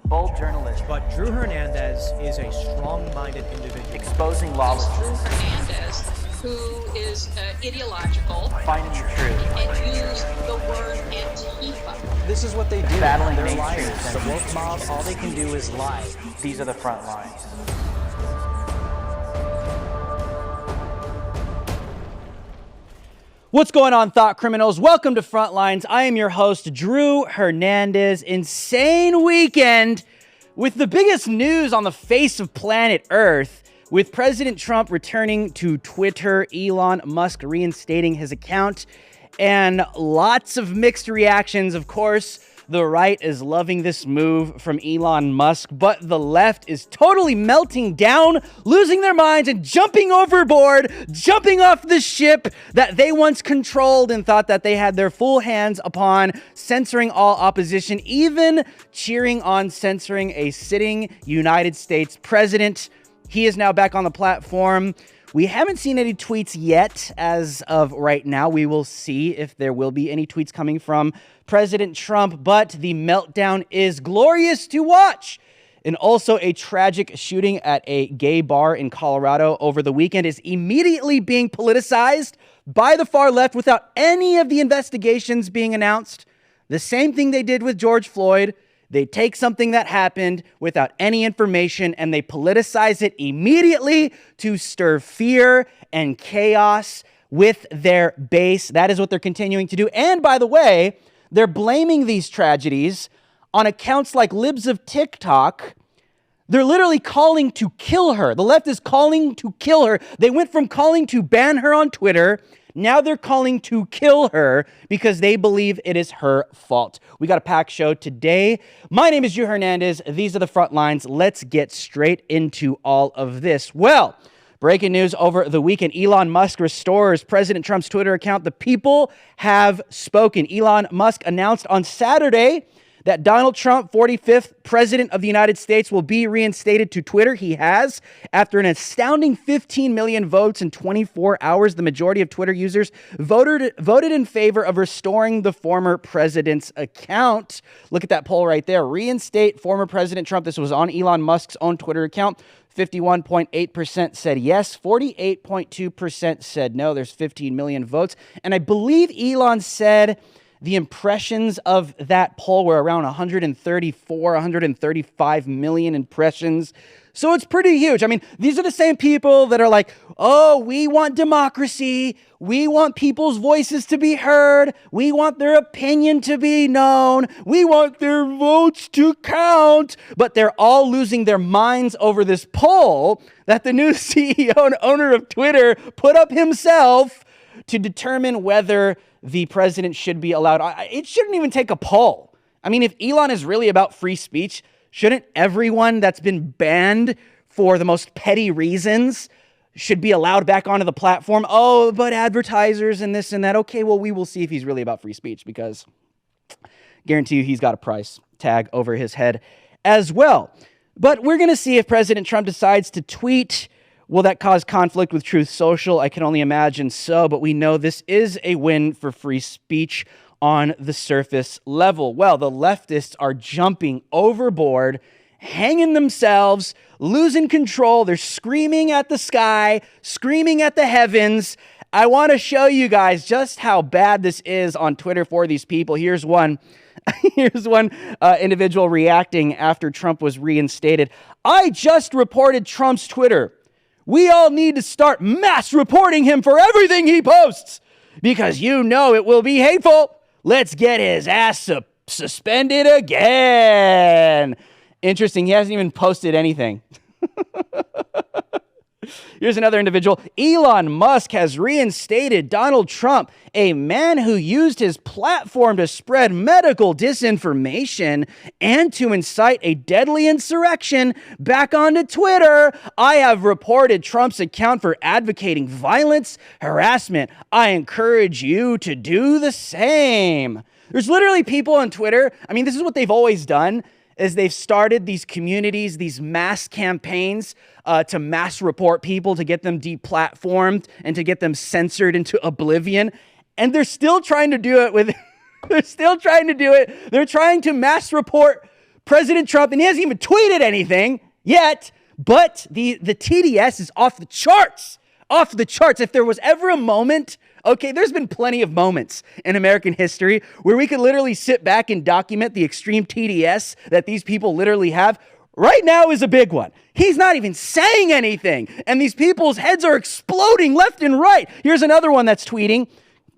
bold journalism. But Drew Hernandez is a strong-minded individual. Exposing lawlessness. Drew Hernandez, who is ideological. Finding the truth. And use the word Antifa. This is what they do. Battling They're mainstream liars. The woke mob, all they can do is lie. These are the front lines. What's going on, thought criminals? Welcome to Frontlines. I am your host, Drew Hernandez. Insane weekend with the biggest news on the face of planet Earth, with President Trump returning to Twitter, Elon Musk reinstating his account, and lots of mixed reactions. Of course, the right is loving this move from Elon Musk, but the left is totally melting down, losing their minds, and jumping overboard, jumping off the ship that they once controlled and thought that they had their full hands upon, censoring all opposition, even cheering on censoring a sitting United States president. He is now back on the platform. We haven't seen any tweets yet as of right now. We will see if there will be any tweets coming from President Trump, but the meltdown is glorious to watch. And also, a tragic shooting at a gay bar in Colorado over the weekend is immediately being politicized by the far left without any of the investigations being announced. The same thing they did with George Floyd. They take something that happened without any information and they politicize it immediately to stir fear and chaos with their base. That is what they're continuing to do. And by the way, they're blaming these tragedies on accounts like Libs of TikTok. They're literally calling to kill her. The left is calling to kill her. They went from calling to ban her on Twitter. Now they're calling to kill her because they believe it is her fault. We got a packed show today. My name is Drew Hernandez. These are the front lines. Let's get straight into all of this. Well, breaking news over the weekend. Elon Musk restores President Trump's Twitter account. The people have spoken. Elon Musk announced on Saturday that Donald Trump, 45th President of the United States, will be reinstated to Twitter. He has. After an astounding 15 million votes in 24 hours, the majority of Twitter users voted in favor of restoring the former president's account. Look at that poll right there. Reinstate former President Trump. This was on Elon Musk's own Twitter account. 51.8% said yes. 48.2% said no. There's 15 million votes. And I believe Elon said the impressions of that poll were around 135 million impressions. So it's pretty huge. I mean, these are the same people that are like, oh, we want democracy. We want people's voices to be heard. We want their opinion to be known. We want their votes to count. But they're all losing their minds over this poll that the new CEO and owner of Twitter put up himself to determine whether the president should be allowed. It shouldn't even take a poll. I mean, if Elon is really about free speech, shouldn't everyone that's been banned for the most petty reasons should be allowed back onto the platform? Oh, but advertisers and this and that. Okay, well, we will see if he's really about free speech, because I guarantee you he's got a price tag over his head as well. But we're going to see if President Trump decides to tweet. Will that cause conflict with Truth Social? I can only imagine so, but we know this is a win for free speech on the surface level. Well, the leftists are jumping overboard, hanging themselves, losing control. They're screaming at the sky, screaming at the heavens. I want to show you guys just how bad this is on Twitter for these people. Here's one. Here's one individual reacting after Trump was reinstated. I just reported Trump's Twitter. We all need to start mass reporting him for everything he posts because you know it will be hateful. Let's get his ass suspended again. Interesting. He hasn't even posted anything. Here's another individual. Elon Musk has reinstated Donald Trump, a man who used his platform to spread medical disinformation and to incite a deadly insurrection, back onto Twitter. I have reported Trump's account for advocating violence, harassment. I encourage you to do the same. There's literally people on Twitter. I mean, this is what they've always done. Is they've started these communities, these mass campaigns to mass report people, to get them deplatformed and to get them censored into oblivion. And they're still trying to do it with, they're still trying to do it. They're trying to mass report President Trump, and he hasn't even tweeted anything yet, but the TDS is off the charts. Off the charts. If there was ever a moment, okay, there's been plenty of moments in American history where we could literally sit back and document the extreme TDS that these people literally have. Right now is a big one. He's not even saying anything, and these people's heads are exploding left and right. Here's another one that's tweeting.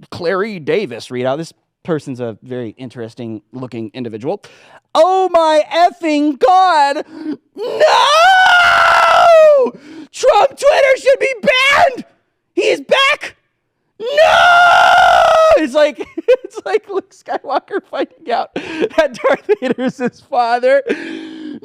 Clary Davis, read out. This person's a very interesting looking individual. Oh my effing God. No! Trump Twitter should be banned. He's back. No! It's like Luke Skywalker finding out that Darth Vader is his father. No!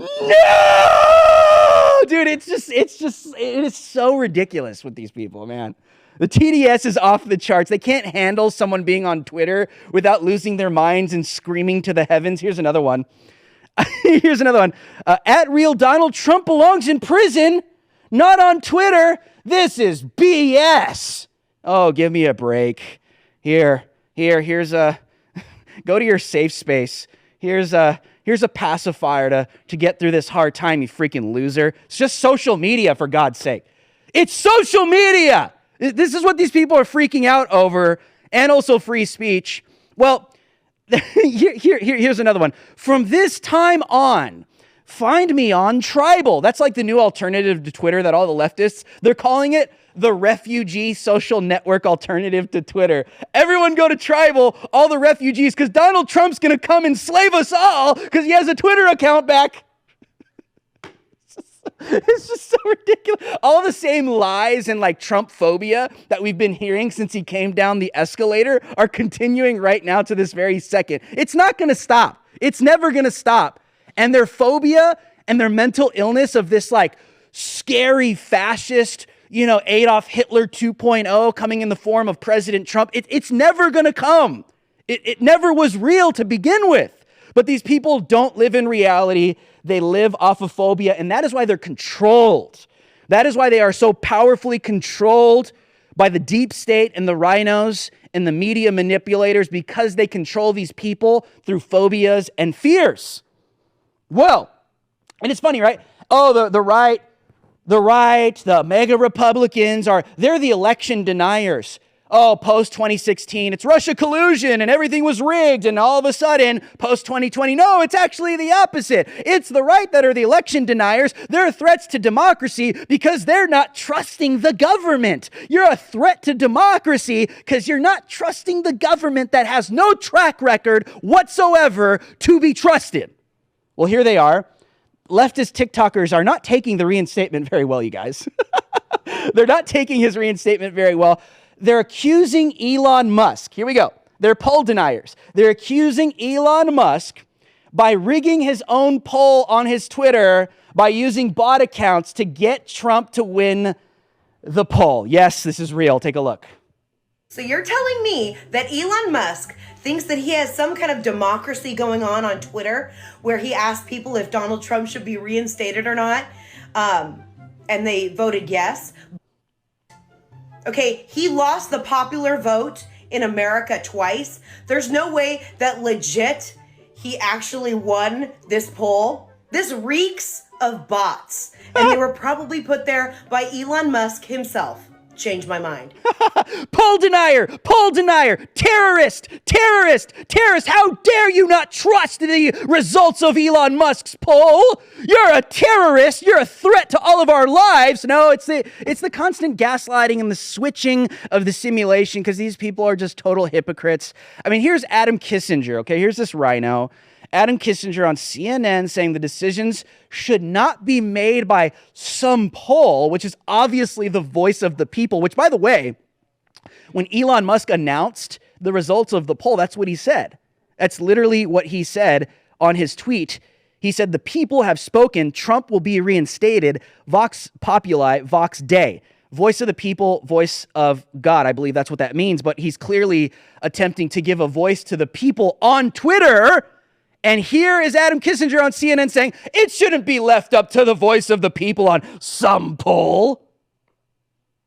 Dude, it is so ridiculous with these people, man. The TDS is off the charts. They can't handle someone being on Twitter without losing their minds and screaming to the heavens. Here's another one. At real Donald Trump belongs in prison, not on Twitter. This is BS. Oh, give me a break. Here's a, go to your safe space. Here's a pacifier to get through this hard time, you freaking loser. It's just social media, for God's sake. It's social media. This is what these people are freaking out over, and also free speech. Well, here's another one. From this time on, find me on Tribal. That's like the new alternative to Twitter that all the leftists, they're calling it the refugee social network alternative to Twitter. Everyone go to Tribal, all the refugees, because Donald Trump's going to come and slave us all because he has a Twitter account back. It's just so ridiculous. All the same lies and like Trump phobia that we've been hearing since he came down the escalator are continuing right now to this very second. It's not going to stop. It's never going to stop. And their phobia and their mental illness of this like scary fascist, Adolf Hitler 2.0 coming in the form of President Trump. It's never going to come. It never was real to begin with. But these people don't live in reality. They live off of phobia, and that is why they're controlled. That is why they are so powerfully controlled by the deep state and the rhinos and the media manipulators, because they control these people through phobias and fears. Well, and it's funny, right? Oh, the right, the mega Republicans they're the election deniers. Oh, post-2016, it's Russia collusion and everything was rigged. And all of a sudden, post-2020, no, it's actually the opposite. It's the right that are the election deniers. They're threats to democracy because they're not trusting the government. You're a threat to democracy because you're not trusting the government that has no track record whatsoever to be trusted. Well, here they are. Leftist TikTokers are not taking the reinstatement very well, you guys. They're not taking his reinstatement very well. They're accusing Elon Musk. Here we go. They're poll deniers. They're accusing Elon Musk by rigging his own poll on his Twitter by using bot accounts to get Trump to win the poll. Yes, this is real. Take a look. So you're telling me that Elon Musk thinks that he has some kind of democracy going on Twitter where he asked people if Donald Trump should be reinstated or not, and they voted yes. Okay, he lost the popular vote in America twice. There's no way that legit he actually won this poll. This reeks of bots. And they were probably put there by Elon Musk himself. Changed my mind. Poll denier, terrorist. How dare you not trust the results of Elon Musk's poll? You're a terrorist. You're a threat to all of our lives. No, it's the constant gaslighting and the switching of the simulation, because these people are just total hypocrites. I mean, here's Adam Kissinger, okay? Here's this rhino. Adam Kissinger on CNN saying the decisions should not be made by some poll, which is obviously the voice of the people, which, by the way, when Elon Musk announced the results of the poll, that's what he said. That's literally what he said on his tweet. He said, the people have spoken. Trump will be reinstated. Vox populi, vox dei. Voice of the people, voice of God. I believe that's what that means. But he's clearly attempting to give a voice to the people on Twitter. And here is Adam Kissinger on CNN saying, it shouldn't be left up to the voice of the people on some poll.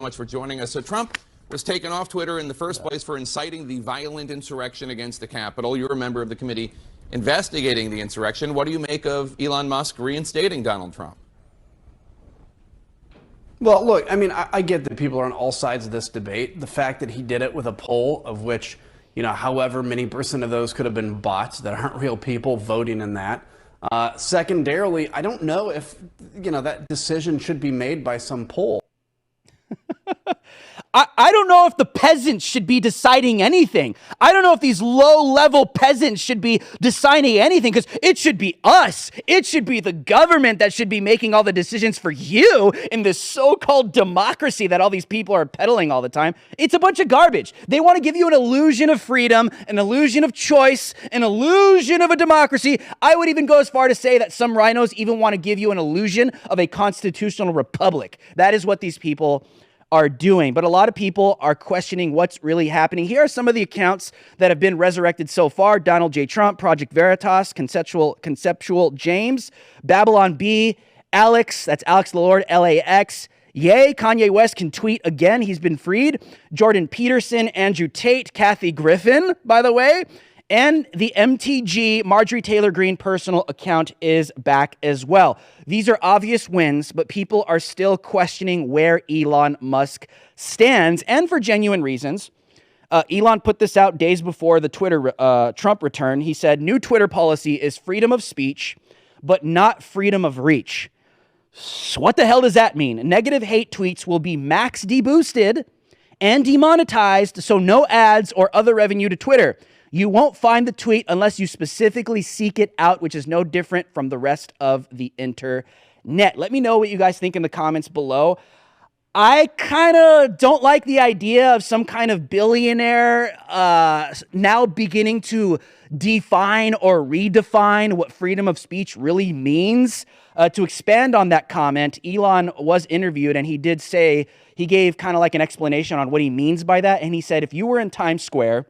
Much for joining us. So Trump was taken off Twitter in the first place for inciting the violent insurrection against the Capitol. You're a member of the committee investigating the insurrection. What do you make of Elon Musk reinstating Donald Trump? Well, look, I mean, I get that people are on all sides of this debate. The fact that he did it with a poll of which, however many percent of those could have been bots that aren't real people voting in that. Secondarily, I don't know if, that decision should be made by some poll. I don't know if the peasants should be deciding anything. I don't know if these low-level peasants should be deciding anything, because it should be us. It should be the government that should be making all the decisions for you in this so-called democracy that all these people are peddling all the time. It's a bunch of garbage. They want to give you an illusion of freedom, an illusion of choice, an illusion of a democracy. I would even go as far to say that some rhinos even want to give you an illusion of a constitutional republic. That is what these people are doing. But a lot of people are questioning what's really happening. Here are some of the accounts that have been resurrected so far: Donald J. Trump, Project Veritas, Conceptual James, Babylon B, Alex, that's Alex the Lord, LAX, Yay, Kanye West can tweet again, he's been freed, Jordan Peterson, Andrew Tate, Kathy Griffin, by the way, and the MTG Marjorie Taylor Greene personal account is back as well. These are obvious wins, but people are still questioning where Elon Musk stands, and for genuine reasons. Elon put this out days before the Trump return. He said, new Twitter policy is freedom of speech, but not freedom of reach. So what the hell does that mean? Negative hate tweets will be max deboosted and demonetized, so no ads or other revenue to Twitter. You won't find the tweet unless you specifically seek it out, which is no different from the rest of the internet. Let me know what you guys think in the comments below. I kind of don't like the idea of some kind of billionaire now beginning to define or redefine what freedom of speech really means. To expand on that comment, Elon was interviewed and he did say, he gave kind of like an explanation on what he means by that. And he said, if you were in Times Square,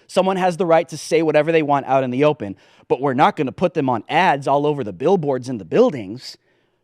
someone has the right to say whatever they want out in the open, but we're not going to put them on ads all over the billboards in the buildings.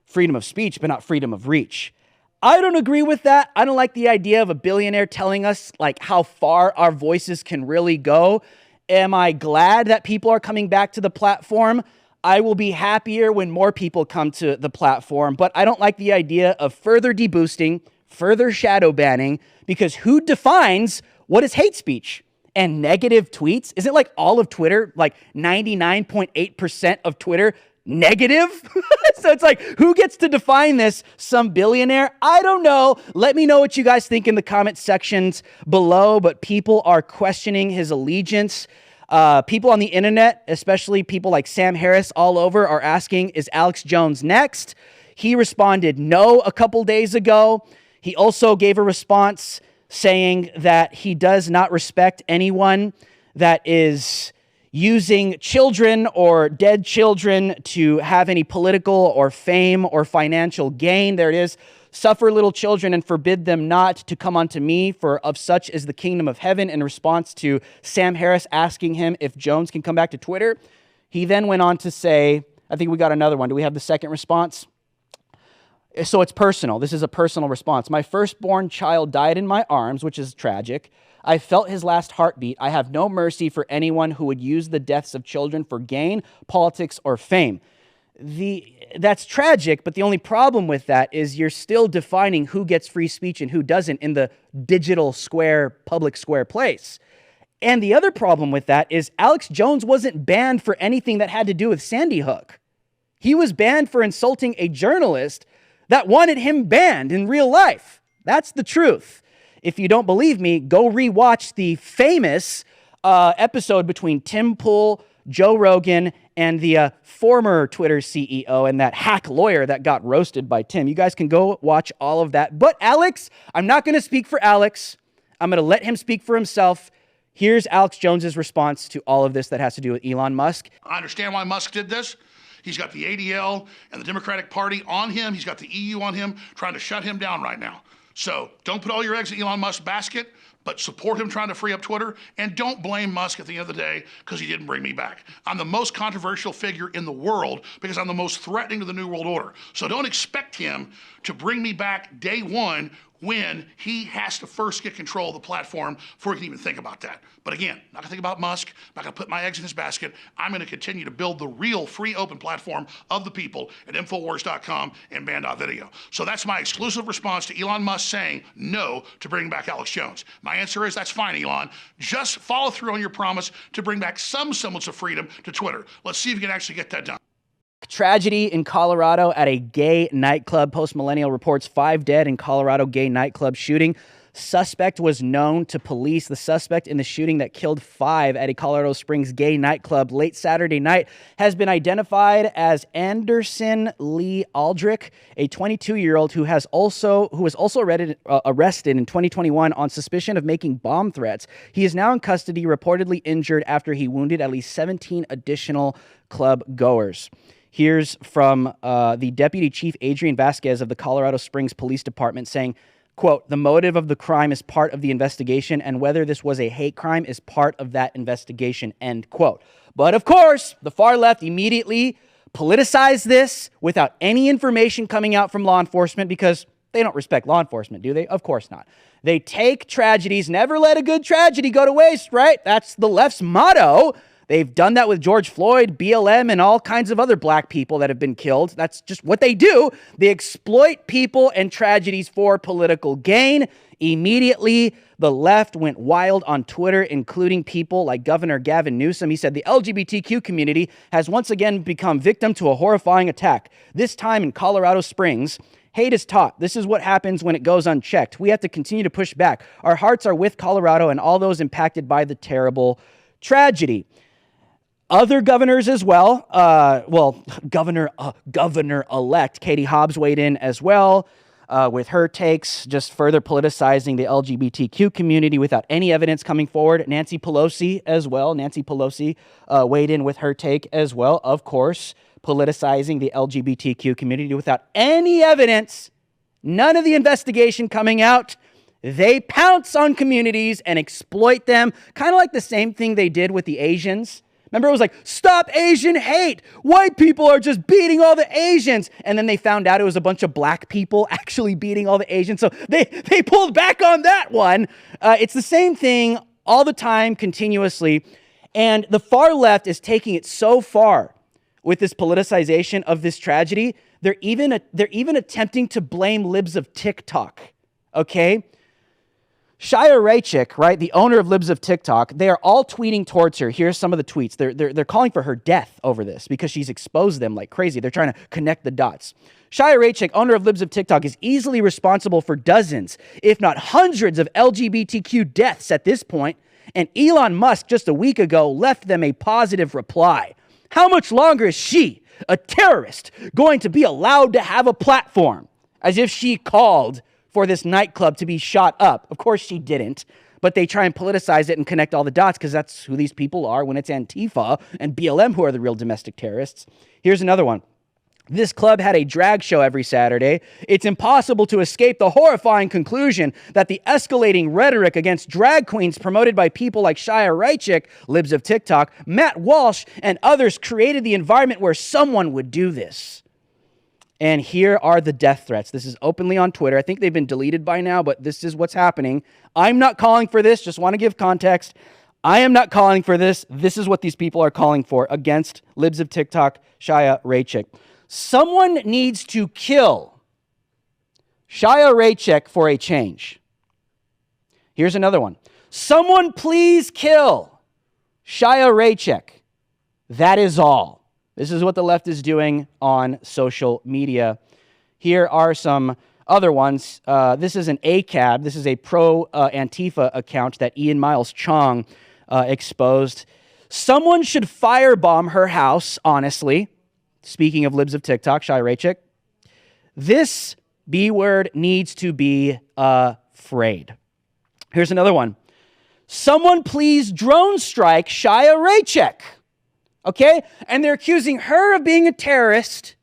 Freedom of speech, but not freedom of reach. I don't agree with that. I don't like the idea of a billionaire telling us like how far our voices can really go. Am I glad that people are coming back to the platform? I will be happier when more people come to the platform, but I don't like the idea of further deboosting, further shadow banning, because who defines what is hate speech? And negative tweets? Isn't like all of Twitter, like 99.8% of Twitter, negative? So it's like, who gets to define this? Some billionaire? I don't know. Let me know what you guys think in the comment sections below, but people are questioning his allegiance. People on the internet, especially people like Sam Harris all over, are asking, is Alex Jones next? He responded no a couple days ago. He also gave a response saying that he does not respect anyone that is using children or dead children to have any political or fame or financial gain. There it is. Suffer little children and forbid them not to come unto me, for of such is the kingdom of heaven, in response to Sam Harris asking him if Jones can come back to Twitter. He then went on to say, I think we got another one. Do we have the second response? So it's personal. This is a personal response. My firstborn child died in my arms, which is tragic. I felt his last heartbeat. I have no mercy for anyone who would use the deaths of children for gain, politics, or fame. That's tragic, but the only problem with that is you're still defining who gets free speech and who doesn't in the digital square, public square place. And the other problem with that is Alex Jones wasn't banned for anything that had to do with Sandy Hook. He was banned for insulting a journalist that wanted him banned in real life. That's the truth. If you don't believe me, go rewatch the famous episode between Tim Pool, Joe Rogan, and the former Twitter CEO and that hack lawyer that got roasted by Tim. You guys can go watch all of that. But Alex, I'm not going to speak for Alex. I'm going to let him speak for himself. Here's Alex Jones's response to all of this that has to do with Elon Musk. I understand why Musk did this. He's got the ADL and the Democratic Party on him. He's got the EU on him, trying to shut him down right now. So don't put all your eggs in Elon Musk's basket. but support him trying to free up Twitter, and don't blame Musk at the end of the day because he didn't bring me back. I'm the most controversial figure in the world because I'm the most threatening to the New World Order. So don't expect him to bring me back day one when he has to first get control of the platform before he can even think about that. But again, not gonna think about Musk, not gonna put my eggs in his basket. I'm gonna continue to build the real free open platform of the people at Infowars.com and Band.video. So that's my exclusive response to Elon Musk saying no to bringing back Alex Jones. My answer is that's fine, Elon. Just follow through on your promise to bring back some semblance of freedom to Twitter. Let's see if you can actually get that done. Tragedy in Colorado at a gay nightclub. Post-Millennial reports 5 dead in Colorado gay nightclub shooting. Suspect was known to police. The suspect in the shooting that killed 5 at a Colorado Springs gay nightclub late Saturday night has been identified as Anderson Lee Aldrich, a 22-year-old who was also arrested in 2021 on suspicion of making bomb threats. He is now in custody, reportedly injured after he wounded at least 17 additional club goers. Here's from the Deputy Chief Adrian Vasquez of the Colorado Springs Police Department saying, quote, "The motive of the crime is part of the investigation, and whether this was a hate crime is part of that investigation," end quote. But of course, the far left immediately politicized this without any information coming out from law enforcement because they don't respect law enforcement, do they? Of course not. They take tragedies, never let a good tragedy go to waste, right? That's the left's motto. They've done that with George Floyd, BLM, and all kinds of other black people that have been killed. That's just what they do. They exploit people and tragedies for political gain. Immediately, the left went wild on Twitter, including people like Governor Gavin Newsom. He said the LGBTQ community has once again become victim to a horrifying attack. This time in Colorado Springs, hate is taught. This is what happens when it goes unchecked. We have to continue to push back. Our hearts are with Colorado and all those impacted by the terrible tragedy. Other governors as well. Governor-elect Katie Hobbs weighed in as well with her takes, just further politicizing the LGBTQ community without any evidence coming forward. Nancy Pelosi as well. Nancy Pelosi weighed in with her take as well, of course, politicizing the LGBTQ community without any evidence. None of the investigation coming out. They pounce on communities and exploit them, kind of like the same thing they did with the Asians. Remember, it was like, stop Asian hate. White people are just beating all the Asians. And then they found out it was a bunch of black people actually beating all the Asians. So they pulled back on that one. It's the same thing all the time, continuously. And the far left is taking it so far with this politicization of this tragedy. They're even attempting to blame libs of TikTok, okay? Shia Raichik, right, the owner of Libs of TikTok, they are all tweeting towards her. Here's some of the tweets. They're calling for her death over this because she's exposed them like crazy. They're trying to connect the dots. Shia Raichik, owner of Libs of TikTok, is easily responsible for dozens, if not hundreds, of LGBTQ deaths at this point, and Elon Musk just a week ago left them a positive reply. How much longer is she, a terrorist, going to be allowed to have a platform? As if she called for this nightclub to be shot up. Of course she didn't, but they try and politicize it and connect all the dots because that's who these people are when it's Antifa and BLM who are the real domestic terrorists. Here's another one. This club had a drag show every Saturday. It's impossible to escape the horrifying conclusion that the escalating rhetoric against drag queens promoted by people like Shia Raichik, Libs of TikTok, Matt Walsh, and others created the environment where someone would do this. And here are the death threats. This is openly on Twitter. I think they've been deleted by now, but this is what's happening. I'm not calling for this. Just want to give context. I am not calling for this. This is what these people are calling for against Libs of TikTok, Shia Raichik. Someone needs to kill Shia Raichik for a change. Here's another one. Someone please kill Shia Raichik. That is all. This is what the left is doing on social media. Here are some other ones. This is an ACAB. This is a pro-Antifa account that Ian Miles Chong exposed. Someone should firebomb her house, honestly. Speaking of Libs of TikTok, Shia Raichik. This B word needs to be afraid. Here's another one. Someone please drone strike Shia Raichik. Okay? And they're accusing her of being a terrorist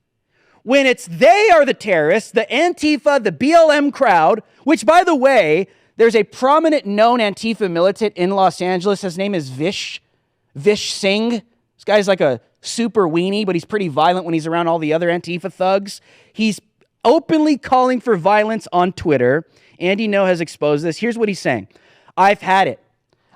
when they are the terrorists, the Antifa, the BLM crowd, which, by the way, There's a prominent known Antifa militant in Los Angeles. His name is Vish Singh. This guy's like a super weenie, but he's pretty violent when he's around all the other Antifa thugs. He's openly calling for violence on Twitter. Andy No has exposed this. Here's what he's saying. I've had it.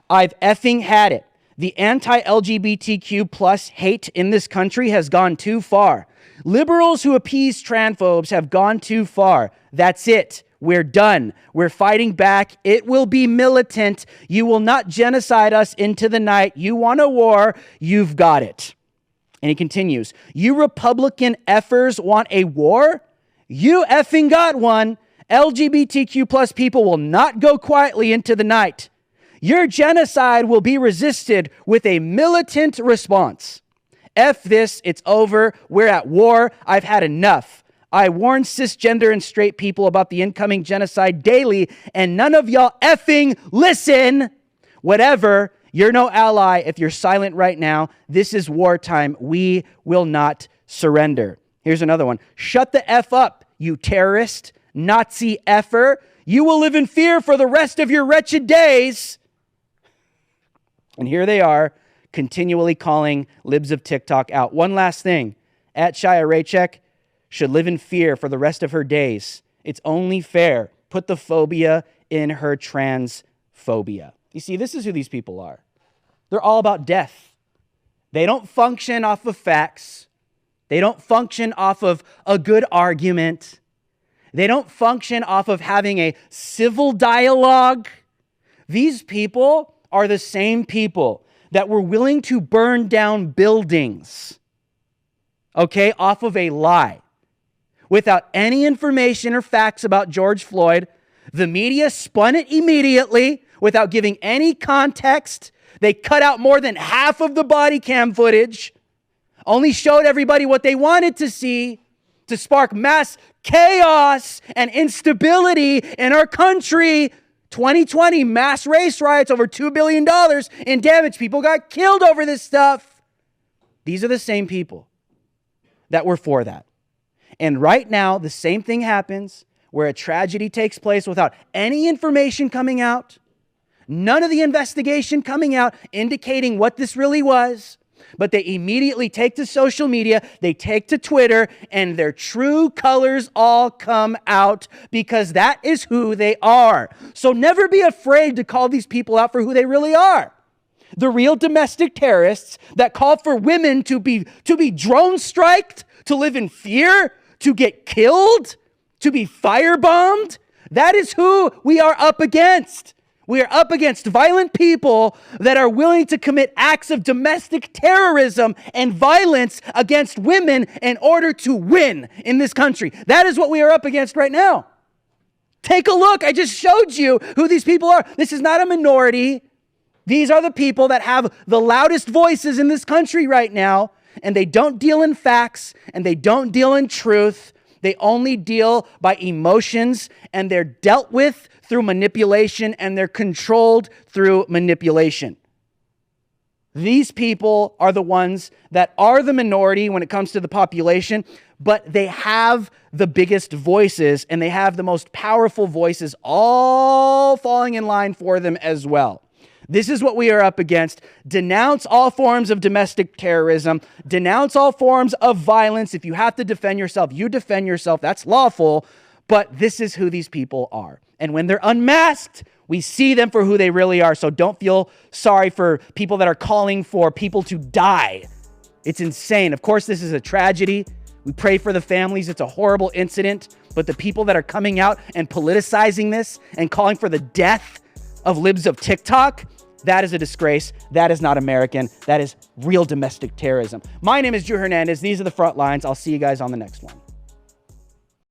I've effing had it. The anti-LGBTQ plus hate in this country has gone too far. Liberals who appease transphobes have gone too far. That's it. We're done. We're fighting back. It will be militant. You will not genocide us into the night. You want a war. You've got it. And he continues, you Republican effers want a war? You effing got one. LGBTQ plus people will not go quietly into the night. Your genocide will be resisted with a militant response. F this, it's over. We're at war. I've had enough. I warn cisgender and straight people about the incoming genocide daily, and none of y'all effing listen. Whatever, you're no ally if you're silent right now. This is wartime. We will not surrender. Here's another one. Shut the F up, you terrorist, Nazi effer. You will live in fear for the rest of your wretched days. And here they are, continually calling libs of TikTok out. One last thing. At Shia Raychek should live in fear for the rest of her days. It's only fair. Put the phobia in her transphobia. You see, this is who these people are. They're all about death. They don't function off of facts. They don't function off of a good argument. They don't function off of having a civil dialogue. These people are the same people that were willing to burn down buildings, okay, off of a lie. Without any information or facts about George Floyd, the media spun it immediately without giving any context. They cut out more than half of the body cam footage, only showed everybody what they wanted to see to spark mass chaos and instability in our country. 2020, mass race riots, over $2 billion in damage. People got killed over this stuff. These are the same people that were for that. And right now, the same thing happens where a tragedy takes place without any information coming out, none of the investigation coming out indicating what this really was. But they immediately take to social media, they take to Twitter, and their true colors all come out because that is who they are. So never be afraid to call these people out for who they really are. The real domestic terrorists that call for women to be drone striked, to live in fear, to get killed, to be firebombed. That is who we are up against. We are up against violent people that are willing to commit acts of domestic terrorism and violence against women in order to win in this country. That is what we are up against right now. Take a look. I just showed you who these people are. This is not a minority. These are the people that have the loudest voices in this country right now, and they don't deal in facts, and they don't deal in truth. They only deal by emotions, and they're dealt with through manipulation, and they're controlled through manipulation. These people are the ones that are the minority when it comes to the population, but they have the biggest voices, and they have the most powerful voices all falling in line for them as well. This is what we are up against. Denounce all forms of domestic terrorism. Denounce all forms of violence. If you have to defend yourself, you defend yourself. That's lawful. But this is who these people are. And when they're unmasked, we see them for who they really are. So don't feel sorry for people that are calling for people to die. It's insane. Of course, this is a tragedy. We pray for the families. It's a horrible incident. But the people that are coming out and politicizing this and calling for the death of libs of TikTok, that is a disgrace. That is not American. That is real domestic terrorism. My name is Drew Hernandez. These are the front lines. I'll see you guys on the next one.